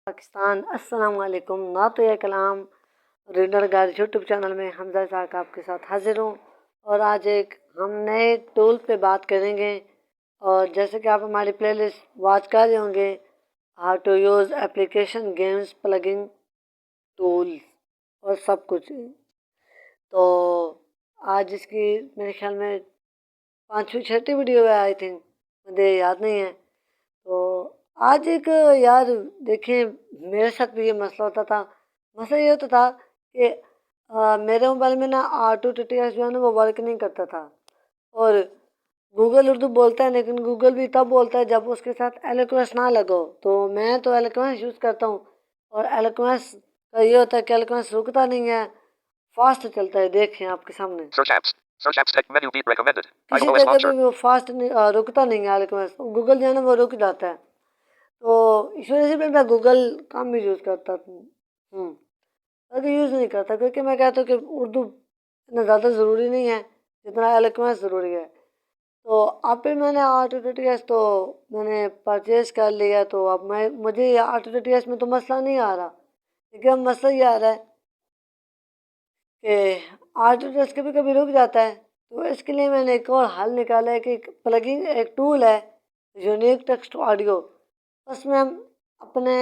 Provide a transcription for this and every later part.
पाकिस्तान अस्सलाम वालेकुम। नातो या कलाम रीडर गाइड यूट्यूब चैनल में हमजा साहब आपके साथ हाजिर हूँ और आज एक हम नए टूल पे बात करेंगे। और जैसे कि आप हमारी प्लेलिस्ट वॉच कर रहे होंगे, how to use application games plugging tools और सब कुछ, तो आज इसकी मेरे ख्याल में 5वीं 6वीं वीडियो है, आई थिंक, मुझे याद नहीं है। तो आज एक यार देखिए, मेरे साथ भी ये मसला होता था। मसला ये होता था कि मेरे मोबाइल में ना R2TTS जो है ना वो वर्क नहीं करता था। और गूगल उर्दू बोलता है, लेकिन गूगल भी तब बोलता है जब उसके साथ एलोक्वेंस ना लगो। तो मैं तो एलोक्वेंस यूज़ करता हूँ और एलोक्वेंस का ये होता है कि एलोक्वेंस रुकता नहीं है, फास्ट चलता है। देखें आपके सामने Search apps tech menu beep recommended. किसी iOS जगह launcher. पे वो फास्ट नहीं रुकता नहीं है एलोक्वेंस। गूगल जो है ना वो रुक जाता है। तो इस वजह से मैं गूगल कम भी यूज़ करता हूँ, अगर यूज़ नहीं करता, क्योंकि मैं कहता हूँ कि उर्दू इतना ज़्यादा ज़रूरी नहीं है जितना एलोक्वेंस ज़रूरी है। तो अब फिर मैंने R2TTS तो मैंने परचेज़ कर लिया। तो अब मुझे R2TTS में तो मसला नहीं आ रहा, लेकिन अब मसला ये आ रहा है कि R2TTS कभी कभी रुक जाता है। तो इसके लिए मैंने एक और हल निकाला है कि प्लगइन एक टूल है, यूनिक टेक्स्ट ऑडियो। उसमें हम अपने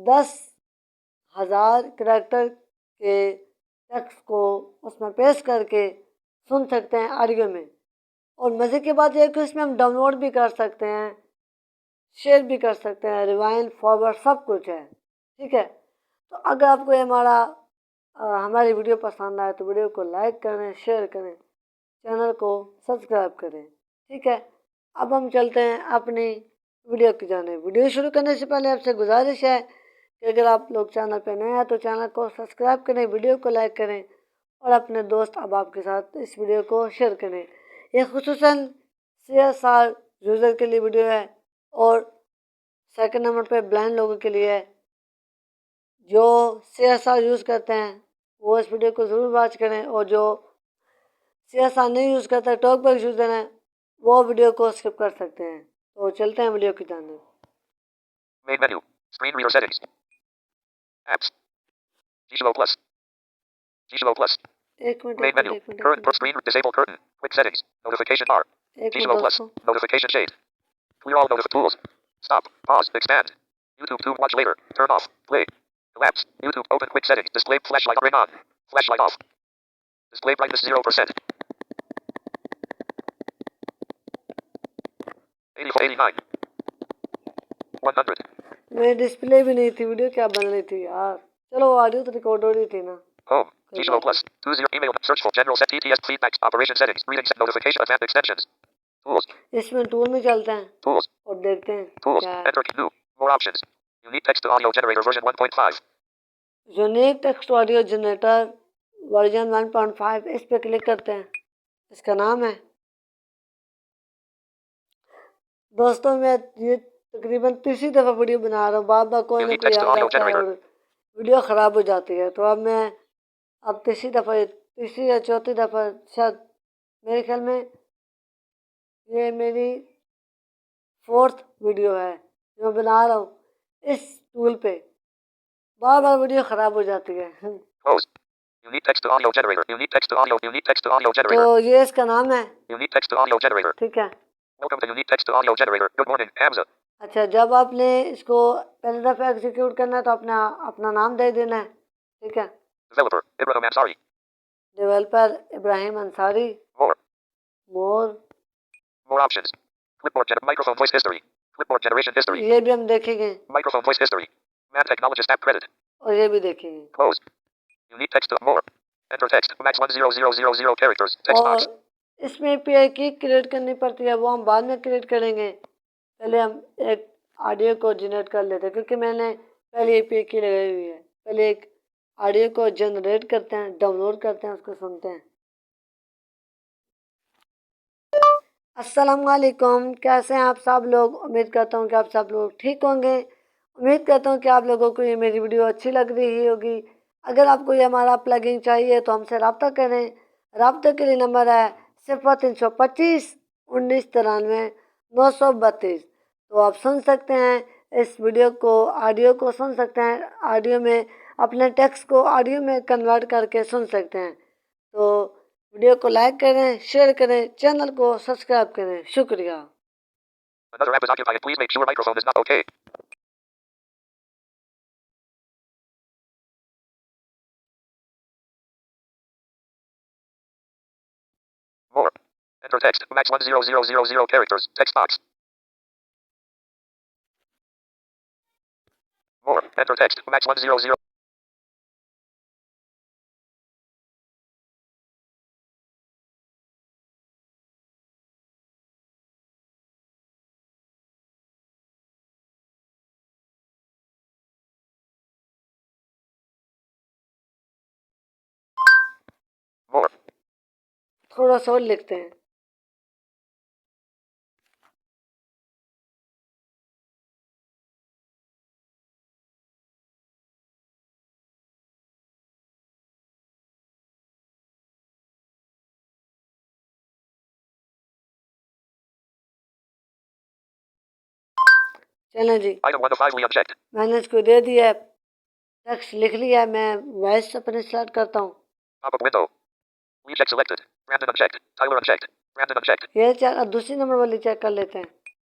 10,000 करैक्टर के टेक्स्ट को उसमें पेस्ट करके सुन सकते हैं ऑडियो में। और मज़े की बात यह है कि इसमें हम डाउनलोड भी कर सकते हैं, शेयर भी कर सकते हैं, रिवाइंड फॉरवर्ड सब कुछ है। ठीक है, तो अगर आपको ये हमारी वीडियो पसंद आए तो वीडियो को लाइक करें, शेयर करें, चैनल को सब्सक्राइब करें। ठीक है, अब हम चलते हैं अपनी वीडियो की जानिब। वीडियो शुरू करने से पहले आपसे गुजारिश है कि अगर आप लोग चैनल पर नए हैं तो चैनल को सब्सक्राइब करें, वीडियो को लाइक करें और अपने दोस्त अहबाब के साथ इस वीडियो को शेयर करें। ये खुसूसन CSR यूज़र के लिए वीडियो है और सेकंड नंबर पे ब्लाइंड लोगों के लिए है। जो CSR यूज़ करते हैं वो इस वीडियो को ज़रूर वॉच करें, और जो CSR नहीं यूज़ करता, टॉक बैक यूज़र हैं, वो वीडियो को स्किप कर सकते हैं। तो चलते हैं वीडियो की जानिब। Main menu. Screen reader settings. Apps. Gizmo Plus. Gizmo Plus. एक minute Main menu. Current per screen. Disable curtain. Quick settings. Notification bar. Gizmo Plus. दोस्तों, Notification shade. Clear all tools. Stop. Pause. Expand. YouTube to watch later. Turn off. Play. Collapse. YouTube open quick settings. Display flashlight ring on. Flashlight off. Display brightness 0%. 84, 89. 100. मेरी display भी नहीं थी, video क्या बन रही थी यार। चलो ऑडियो तो रिकॉर्ड हो रही थी ना। Home. Gizmo Plus. 20 email. Search for general set TTS feedbacks. Operation settings. Readings. Notification. Advanced extensions. Tools. इसमें टूल में चलते हैं Tools. और देखते हैं Tools. क्या है। Enter new. More options. Unique text to audio generator version 1.5. Unique text audio generator version 1.5, इस पे क्लिक करते हैं। इसका नाम है, दोस्तों, मैं ये तकरीबन तीसरी दफ़ा वीडियो बना रहा हूँ। बार बार कोई ना Unique कोई text to आ audio जाता है generator. और वीडियो ख़राब हो जाती है। तो अब तीसरी दफ़ा, तीसरी या चौथी दफ़ा शायद, मेरे ख्याल में ये मेरी 4th वीडियो है जो मैं बना रहा हूँ इस टूल पे। बार बार वीडियो ख़राब हो जाती है। Close. Unique text to audio generator. Unique text to audio. Unique text to audio generator. तो ये इसका नाम है। Unique text to audio generator. ठीक है, Welcome to Unique text to audio generator. Good morning, Hamza. अच्छा, जब आपने इसको पहली दफ़ा एग्जीक्यूट करना है तो अपना नाम दे देना है। ठीक है, Developer Ibrahim Ansari. Developer Ibrahim Ansari. More. मोर options. Microphone voice history. Clipboard generation history. ये भी हम देखेंगे Microphone voice history. Man technologist app credit. और ये भी देखेंगे। Close. Unique text to more. Enter text. Max 10000 characters. Text box. और इसमें API की क्रिएट करनी पड़ती है, वो हम बाद में क्रिएट करेंगे। पहले हम एक ऑडियो को जनरेट कर लेते हैं, क्योंकि मैंने पहले API की लगाई हुई है। पहले एक ऑडियो को जनरेट करते हैं, डाउनलोड करते हैं, उसको सुनते हैं। अस्सलाम वालेकुम, कैसे हैं आप सब लोग? उम्मीद करता हूँ कि आप सब लोग ठीक होंगे। उम्मीद करता हूँ कि आप लोगों को ये मेरी वीडियो अच्छी लग रही होगी। अगर आपको ये हमारा प्लगइन चाहिए तो हमसे रब्ता करें। रब्ते के लिए नंबर है 0325 1993 932। तो आप सुन सकते हैं इस वीडियो को ऑडियो को सुन सकते हैं, ऑडियो में अपने टेक्स्ट को ऑडियो में कन्वर्ट करके सुन सकते हैं। तो वीडियो को लाइक करें, शेयर करें, चैनल को सब्सक्राइब करें। शुक्रिया। Another app is occupied. Please make sure microphone is not okay. More. Enter text. Max 10000 characters. Text box. More. Enter text. Max 100. More. थोड़ा सा और लिखते हैं। चलें जी, Item 1 of 5 unchecked. मैंने इसको दे दिया, टेक्स्ट लिख लिया। मैं वॉइस अपने स्टार्ट करता हूँ। Pop-up window. Recheck selected. Brandon unchecked. Tyler unchecked. Brandon unchecked. ये चेक, दूसरी नंबर वाली चेक कर लेते हैं।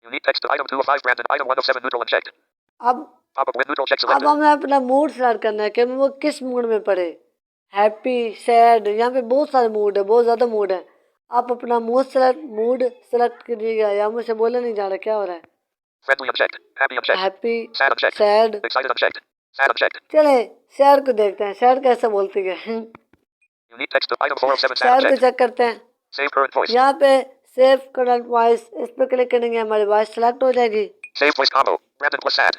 Unique text to item 2 of 5 Brandon. Item 1 of 7 neutral unchecked. अब Pop-up with neutral check अब selected. हमें अपना मूड सेलेक्ट करना है कि वो किस मूड में पढ़े। हैप्पी, सैड, यहाँ पे बहुत सारे मूड है, बहुत ज़्यादा मूड है। आप अपना मूड सेलेक्ट कीजिएगा। या मुझसे बोले नहीं जा रहा, क्या हो रहा है? Friendly unchecked. Happy unchecked. Happy, Sad unchecked. Sad. Excited unchecked. Sad unchecked. चले सैड को देखते हैं, सैड कैसे बोलती है। Unique text to item 4 of 7 sad sad को unchecked. चेक करते हैं। Save current voice. यहाँ पे सेव करंट वॉइस, इस पर क्लिक करेंगे, हमारी वॉइस सेलेक्ट हो जाएगी। Save voice combo. Brandon plus sad.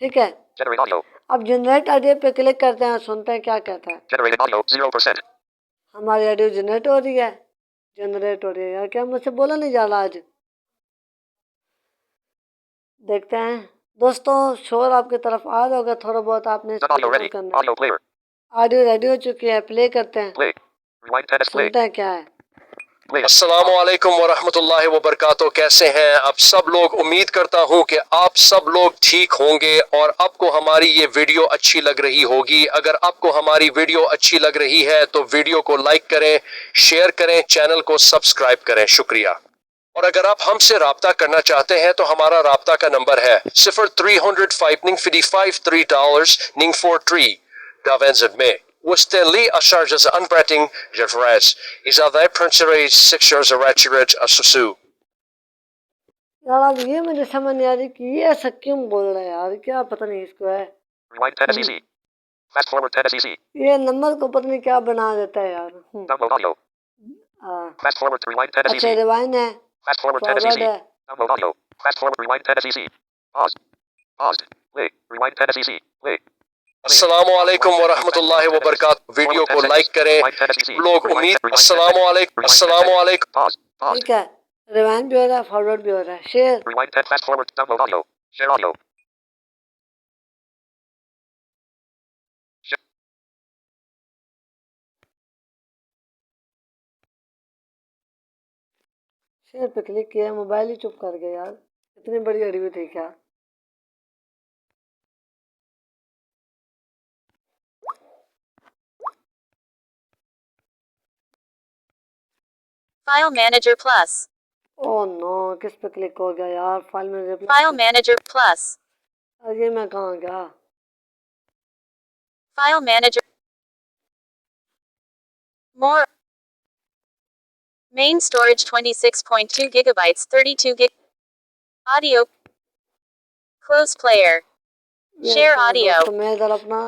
ठीक है, Generate audio. अब जनरेट ऑडियो पे क्लिक करते हैं, सुनते हैं क्या कहता है। Generated audio 0%. हमारी ऑडियो जनरेट हो रही है, जनरेट हो रही है। यार क्या मुझसे बोला नहीं जा रहा आज? देखते हैं दोस्तों, शोर आपकी तरफ आ रहा होगा थोड़ा बहुत, आपने Done audio ready. करना है। Audio player. ऑडियो रेडी हो चुकी है, प्ले करते हैं, Play. Rewind 10 play. सुनते हैं क्या है। Play. अस्सलामु अलैकुम वरहमतुल्लाहि वबरकातुहू। कैसे हैं आप सब लोग? उम्मीद करता हूं कि आप सब लोग ठीक होंगे और आपको हमारी ये वीडियो अच्छी लग रही होगी। अगर आपको हमारी वीडियो अच्छी लग रही है तो वीडियो को लाइक करें, शेयर करें, चैनल को सब्सक्राइब करें। शुक्रिया। और अगर आप हमसे राब्ता करना चाहते हैं तो हमारा राब्ता का नंबर है 0355 $3 4 Davenzen में Westernly a charges unbretting Jeffres is a thy princery 6 years a ratchet a susu. यार अब ये मुझे समझ नहीं आ रही कि ये ऐसा क्यों बोल रहा है यार, क्या पता नहीं इसको है। Rewind 10 SEC. Fast forward 10 SEC. ये नंबर को पता नहीं क्या बना देता है यार। Download audio. Fast forward to rewind 10 अच्छा SEC. रिवाइंड है, Fast forward 10 फॉरवर्ड SEC. है। Download audio. Fast forward rewind 10 SEC. Pause. Paused. Play. Rewind 10 SEC. Play. अस्सलामु अलैकुम वरहमतुल्लाहि वबरकातुहू। वीडियो को लाइक करें लोग। उम्मीद अस्सलामु अलैकुम। Pause. Pause. ठीक है, रिवाइंड भी हो रहा है, फॉरवर्ड भी हो रहा है। Share, Rewind 10 fast forward. Download audio. Share audio. Share पे क्लिक किया, मोबाइल ही चुप कर गया यार। इतनी बड़ी अड़ी हुई थी क्या? File Manager Plus. Oh no, किस पे क्लिक हो गया यार? फाइल में File Manager Plus. ये मैं कहाँ गया? File Manager. More. Main storage 26.2 gigabytes, 32 gig. Audio. Close player. Share audio. तो मैं इधर अपना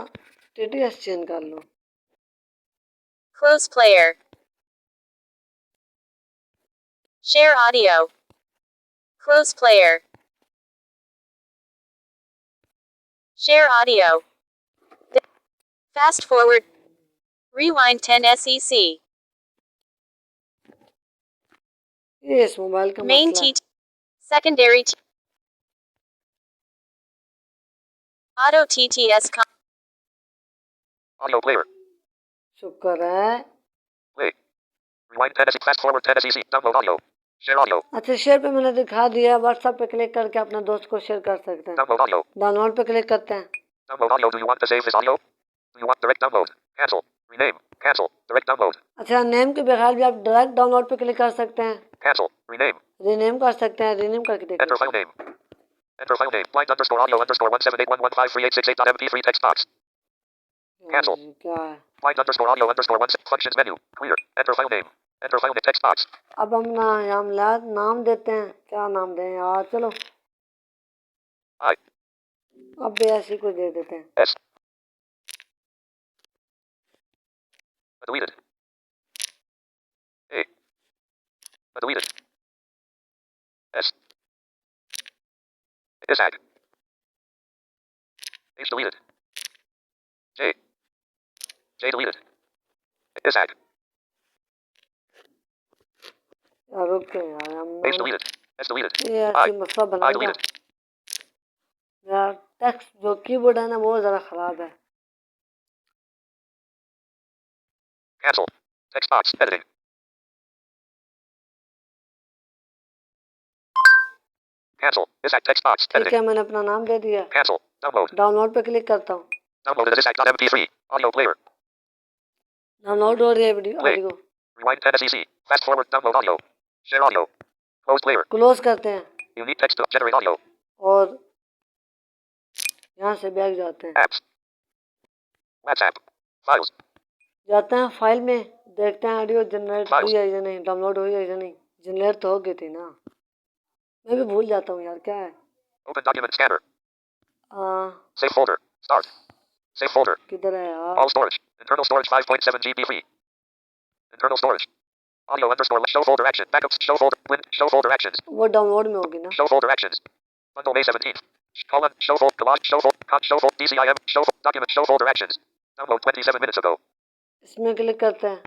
TTS चेंज कर लूँ। Close player. Share audio. Close player. Share audio. Fast forward. Rewind 10 SEC. ये इस मोबाइल का Main मसला है। T. Secondary T. Auto TTS. Audio player. शुक्र है। Play. Rewind 10 SEC. Fast forward 10 SEC. Download audio. Share audio. अच्छा, share पे मैंने दिखा दिया। व्हाट्सएप पे क्लिक करके अपने दोस्त को शेयर कर सकते हैं। Download audio. डाउनलोड पे क्लिक करते हैं। Download audio. Do you want to save this audio? Do you want direct download? Cancel. Rename. Cancel. Direct download. अच्छा, नेम के बगैर भी आप डायरेक्ट डाउनलोड पे क्लिक कर सकते हैं। Cancel. Rename. रीनेम कर सकते हैं। रीनेम करके देख Enter file name. Enter file name. Blind underscore audio underscore 17811538868.mp3 text box. Cancel. क्या है? Blind underscore audio underscore one functions menu. Clear. Enter file name. Enter file name text box. अब हम नाम देते हैं। क्या नाम दें यार? चलो I. अब भी ऐसी कुछ दे देते हैं। S. Deleted. A. Deleted. S. Isag. H deleted. J. J deleted. Isag. यार रुक के यार, हम H deleted. S deleted. ये I. ऐसी मसला I बनाएगा deleted. यार। टेक्स्ट जो कीबोर्ड है ना, वो ज़रा ख़राब है। Cancel. Text box. Editing. Cancel. Isag text box. ठीक Editing. है, मैंने अपना नाम दे दिया। Cancel. Download. डाउनलोड पे क्लिक करता हूँ। Downloaded as Isag.mp3. Audio player. Download हो रही है video Play. Audio. Rewind 10 SEC. Fast forward. Download audio. Share audio. Close player. Close करते हैं Unique text to generate audio. और यहाँ से बैक जाते हैं। Apps. WhatsApp. Files. जाते हैं फाइल में, देखते हैं ऑडियो जनरेट Files. हुई है या नहीं, डाउनलोड हुई है या नहीं। जनरेट तो हो गई थी ना, मैं भी भूल जाता हूँ यार। क्या है? Open document scanner. आ, Save folder. Start. Save folder. किधर है यार? All storage. Internal storage 5.7 GB free. Internal storage. Audio underscore show folder action. Backups. Show folder. Link. Show folder actions. वो डाउनलोड में होगी ना। Show folder actions. Bundle May 17th. Colon. Show folder. Collage. Show folder. Show folder. DCIM. Show folder. Document. Show folder actions. Download 27 minutes ago. इसमें click करते हैं।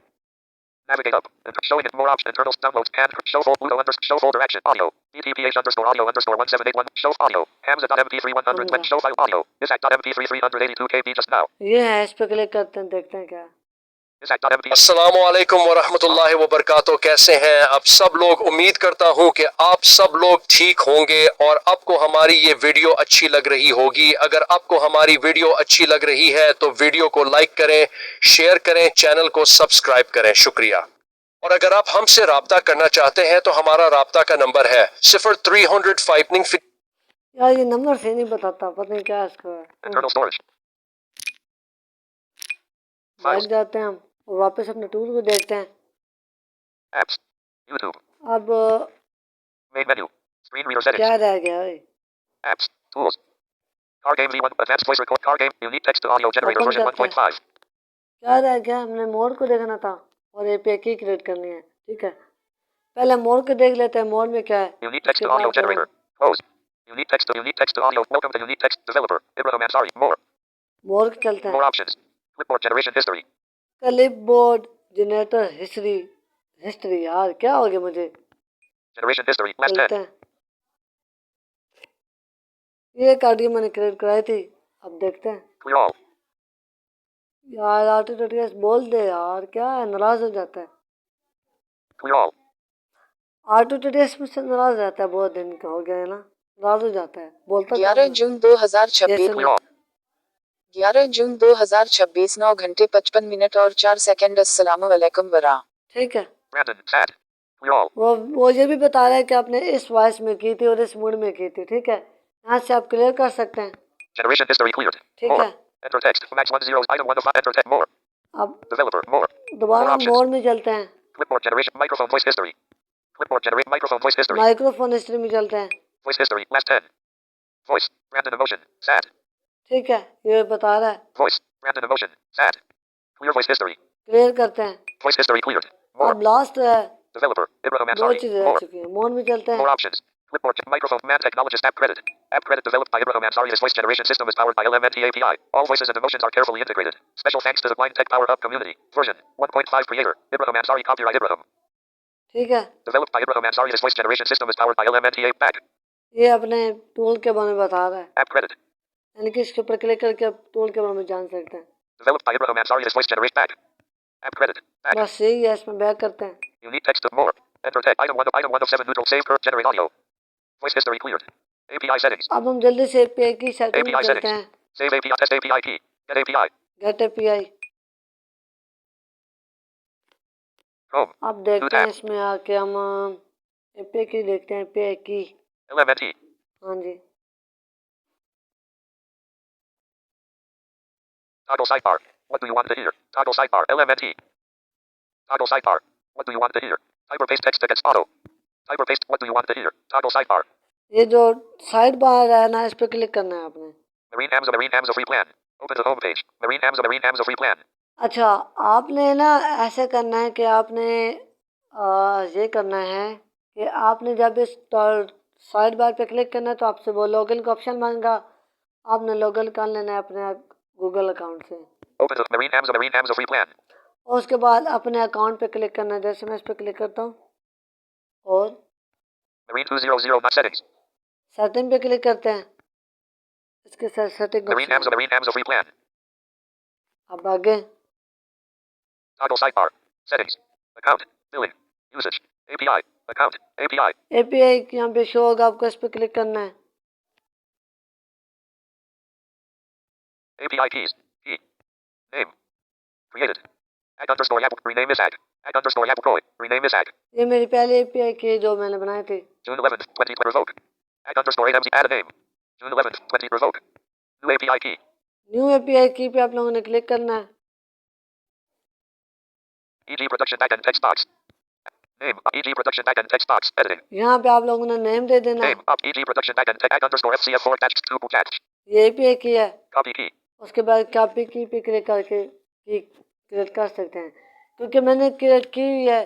Navigate up. Showing it more options. Internal downloads. And show folder. Ludo underscore show folder action. Audio. DTPH underscore audio underscore 1781. Show audio. Hamza.mp3 100. When show file audio. Isaac.mp3 382 KB just now. ये है, इस पे click करते हैं, देखते हैं क्या है। Isaac.mp3. अस्सलामु अलैकुम वरहमतुल्लाहि वबरकातुहू। कैसे हैं आप सब लोग? उम्मीद करता हूं कि आप सब लोग ठीक होंगे और आपको हमारी ये वीडियो अच्छी लग रही होगी। अगर आपको हमारी वीडियो अच्छी लग रही है तो वीडियो को लाइक करें, शेयर करें, चैनल को सब्सक्राइब करें। शुक्रिया। और अगर आप हमसे राब्ता करना चाहते हैं तो हमारा राब्ता का नंबर है 0300 यार ये नंबर से नहीं बताता, पता नहीं क्या है इसका। Internal storage. बैठ जाते हैं हम और वापस अपने टूल को देखते हैं। Apps. YouTube. अब Main menu. Screen reader settings. क्या रह गया है? Apps. Tools. Car game V1. Advanced voice record. Car game. Unique text to audio generator Open version करते हैं। 1.5. क्या रह गया? हमने मोड को देखना था और API की क्रिएट करनी है। ठीक है, पहले मोड को देख लेते हैं। मोड में क्या है? Unique text उसके to audio बाद generator. Close. Unique text to audio. Welcome to unique text developer. Ibrahim Ansari. More. Mode को चलते More हैं। options. Clipboard generation history. Clipboard generator history यार क्या हो गया मुझे? Generation history. Last चलते 10. हैं। ये एक ऑडियो मैंने क्रिएट कराई थी, अब देखते हैं। Clear all. यार आर्टिस्ट बोल दे यार, क्या है? नाराज हो जाता है। Clear all. आर्टिस्ट मुझसे नाराज रहता है, बहुत दिन का हो गया है ना, नाराज हो जाता है, बोलता 11 जून 2026 जैसे Clear all. 11 जून 2026 9 घंटे 55 मिनट और 4 सेकंड। अस्सलाम वालेकुम वरा। ठीक है। Brandon. Sad. Clear all. वो ये भी बता रहा है कि आपने इस वॉइस में की थी और इस मूड में की थी। ठीक है, यहाँ से आप क्लियर कर सकते हैं। Generation history cleared. ठीक More. है, Enter text. Max 10 item 1 of 5. Enter text. More. अब Developer. More. दोबारा options. मोड में चलते हैं। Clipboard generation. Microphone voice history. Clipboard generate microphone voice history. Microphone history में चलते हैं। Voice history. Last 10. Voice. Brandon emotion. Sad. ठीक है, ये बता रहा है, Voice. Brandon emotion. Sad. Clear voice history. Clear करते हैं। Voice history cleared. More. अब लास्ट है, Developer. Ibrahim दो Ansari. चीजें रह More. चुकी हैं। मोड में चलते More हैं। options. Clipboard. Microphone. Man technologist. App credit. App credit developed by Ibrahim Ansari. This voice generation system is powered by LMNT API. All voices and emotions are carefully integrated. Special thanks to the Blind Tech Power Hub community. Version 1.5 creator. Ibrahim Ansari. Copyright Ibrahim. ठीक है, Developed by Ibrahim Ansari. This voice generation system is powered by LMNT API. ये अपने tool के बारे में बता रहा है, App credit. यानी कि इसके ऊपर क्लिक करके आप टूल के बारे में जान सकते हैं। Developed by Ibrahim Ansari. This voice generation back. App credit. Back. बस यही है, इसमें बैक करते हैं। Unique text to more. Enter text. Item 1 of 7 neutral. Save current. Generate audio. Voice history cleared. API settings. अब हम जल्दी से API की सेटिंग में API चलते settings. हैं। Save API. Test API key. Get API. Get API। Chrome. अब देखते हैं इसमें आके हम API की देखते हैं, API की। LMNT. हाँ जी। Toggle sidebar. What do you want to hear? Toggle sidebar. LMNT. Toggle sidebar. What do you want to hear? Hyperpaste text against auto. Hyperpaste. What do you want to hear? Toggle sidebar. ये जो side bar है ना, इस पर click करना है आपने। Marine Hamza free plan. Open to home page. Marine Hamza free plan. अच्छा, आपने ना ऐसे करना है कि आपने ये करना है कि आपने जब इस साइड बार पे क्लिक करना है तो आपसे वो लॉगिन का ऑप्शन मांगा। आपने लॉगिन कर लेना है अपने गूगल अकाउंट से। Open to Marine Hamza free plan. और उसके बाद अपने अकाउंट पे क्लिक करना है। जैसे मैं इस पर क्लिक करता हूँ और Marine 200 not settings. सेटिंग पे क्लिक करते हैं। इसके साथ setting Marine Hamza free plan. अब आगे Toggle sidebar. Settings. Account. Billing. Usage. API. Account. API. API यहाँ पे शो होगा, आपको इस पर क्लिक करना है। API keys. Key. Name. Created. Add underscore Yahoo. Rename is Ag. Add underscore Yahoo Pro. Rename is Ag. ये मेरी पहली API की जो मैंने बनाई थी। June 11th, 20 revoke. Add underscore AMZ. Add a name. June 11th, 20 revoke. New API key. New API की पे आप लोगों ने क्लिक करना है। EG production backend text box. Name. EG production backend text box. Editing. यहाँ पे आप लोगों ने नेम दे देना है। Name. EG production backend text. Add underscore FCF4 attached to catch. ये API की है। Copy key. उसके बाद कॉपी की पे क्लिक करके की क्रिएट कर सकते हैं, क्योंकि मैंने क्रिएट की हुई है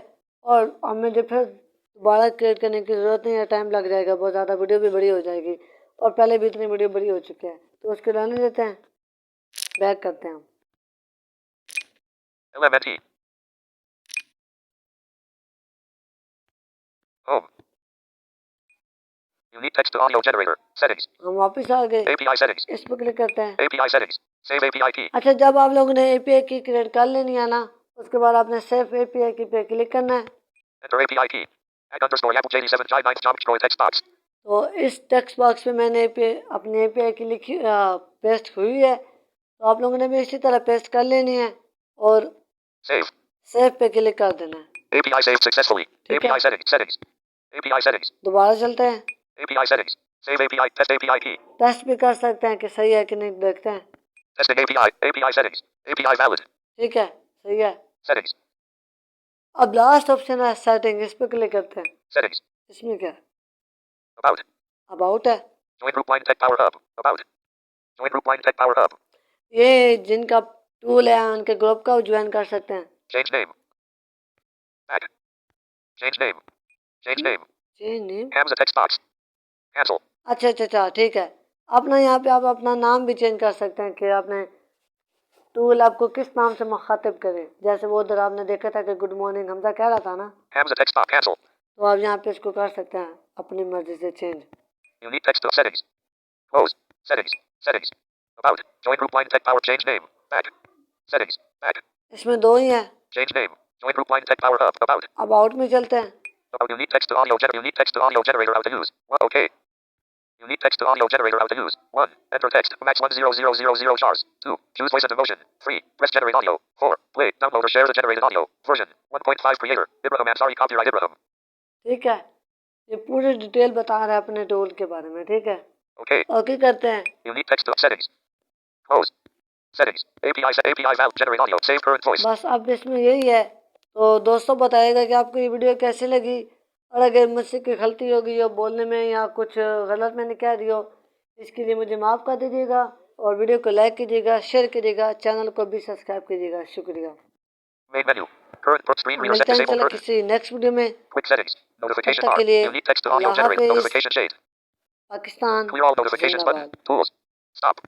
और अब मुझे फिर दोबारा क्रिएट करने की ज़रूरत नहीं है। टाइम लग जाएगा बहुत ज़्यादा, वीडियो भी बड़ी हो जाएगी और पहले भी इतनी वीडियो बड़ी हो चुकी है। तो उसके रहने देते हैं, बैक करते हैं। LMNT. Home. Unique text to audio generator. Settings. हम वापस आ गए, API settings. इस पर क्लिक करते हैं। API settings. Save API key. अच्छा, जब आप लोगों ने API की क्रिएट कर लेनी है ना, उसके बाद आपने सेव API की पे क्लिक करना है। Enter API key. Add underscore Yahoo JD7 J9 Jump Joy text box. तो इस टेक्स्ट बॉक्स पे मैंने अपनी API की लिखी पेस्ट हुई है, तो आप लोगों ने भी इसी तरह पेस्ट कर लेनी है और Save. सेव पे क्लिक कर देना है। API saved successfully. ठीक है। API settings. Settings. API settings. दोबारा चलते हैं, API settings. Save API. Test API key. Test भी कर सकते हैं कि सही है कि नहीं, देखते हैं। Testing API. API settings. API valid. ठीक है, सही है। Settings. अब लास्ट ऑप्शन है सेटिंग, इस पर क्लिक करते हैं। Settings. इसमें क्या है? About. अबाउट है। Join group line tech power hub. About. Join group line tech power hub. ये जिनका टूल है उनके ग्रुप का ज्वाइन कर सकते हैं। Change name. Back. Change name. Change name. जी name. Hamza text box. Cancel. अच्छा, ठीक है। अपना यहाँ पे आप अपना नाम भी चेंज कर सकते हैं कि आपने टूल आपको किस नाम से मुखातिब करे। जैसे वो उधर आपने देखा था कि गुड मॉर्निंग हमजा कह रहा था ना, Hamza text box. Cancel. तो आप यहाँ पे इसको कर सकते हैं अपनी मर्जी से change. Unique text to settings. Close. Settings. Settings. About. Join group line tech power. Change name. Back. Settings. Back. इसमें दो ही है। Change name. Join group line tech power hub. About. About में चलते हैं। About unique text to audio unique text to audio generator out to use. 1. Okay. Unique text to audio generator out to use. 1. Enter text. Max 10000 chars. 2. Choose voice and emotion. 3. Press generate audio. 4. Play. Download or share the generated audio. Version 1.5 creator. Ibrahim Ansari copyright Ibrahim. ठीक है, ये पूरी detail बता रहा है अपने tool के बारे में। ठीक है, Okay. ओके करते हैं। Unique text to settings. Close. Settings. API valve generate audio. Save current voice. बस अब इसमें यही है। तो दोस्तों बताइएगा कि आपको ये वीडियो कैसी लगी, और अगर मुझसे कोई गलती हो गई हो बोलने में या कुछ गलत मैंने कह दिया हो, इसके लिए मुझे माफ़ कर दीजिएगा और वीडियो को लाइक कीजिएगा, शेयर कीजिएगा, चैनल को भी सब्सक्राइब कीजिएगा। शुक्रिया। Main menu. Current book screen reader set मिलते हैं disable चलो current. किसी नेक्स्ट वीडियो में। Quick settings. Notification तब तक bar. के लिए Unique text to audio Allah generate. हाफिज़। Notification shade. Pakistan Clear all notifications button. जिंदाबाद। Tools. Stop.